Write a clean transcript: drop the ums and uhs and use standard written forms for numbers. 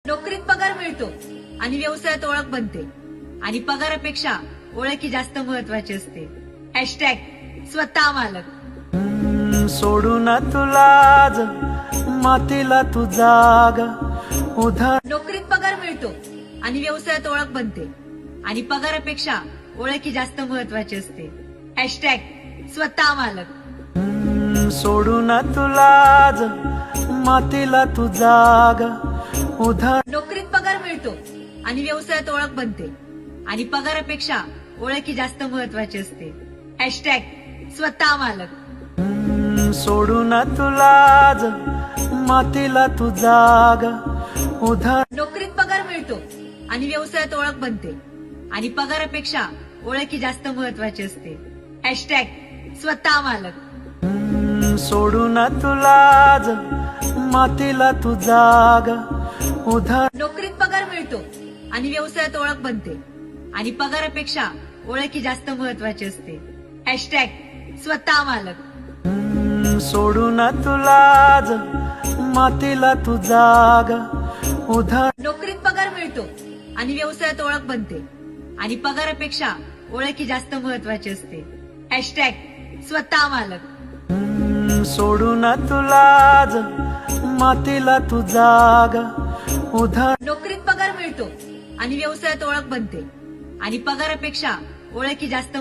नोकरीत पगार मिळतो आणि व्यवसायात ओळख बनते आणि पगारापेक्षा ओळखी जास्त महत्वाची असते. हॅशटॅग स्वतः मालक. सोडू ना तुला मातीला तू जाग उधार. नोकरीत पगार मिळतो आणि व्यवसायात ओळख बनते आणि पगारापेक्षा ओळखी जास्त महत्वाची असते. हॅशटॅग स्वतः मालक. सोडू ना तुला मातीला तू जाग उधार. नोकरीत पगार मिळतो आणि व्यवसायात ओळख बनते आणि पगारापेक्षा ओळखी जास्त महत्वाची असते. हॅशटॅग स्वतः मालक. सोडू ना तुला मातीला तू जाग उधार. नोकरीत पगार मिळतो आणि व्यवसायात ओळख बनते आणि पगारापेक्षा ओळखी जास्त महत्वाची असते. हॅशटॅग स्वतः मालक. सोडू ना तुला मातीला तू जाग उधार. नोकरीत पगार मिळतो आणि व्यवसायात ओळख बनते आणि पगारापेक्षा ओळखी जास्त महत्वाची असते. हॅशटॅग स्वतः मालक. सोडू ना तुला मातीला तू जाग उधार. नोकरीत पगार मिळतो आणि व्यवसायात ओळख बनते आणि पगारापेक्षा ओळखी जास्त महत्वाची असते. हॅशटॅग स्वतः मालक. सोडू ना तुला मातीला तू जाग उधार. नोकरीत पगार मिळतो आणि व्यवसायात ओळख बनते आणि पगारापेक्षा ओळखी जास्त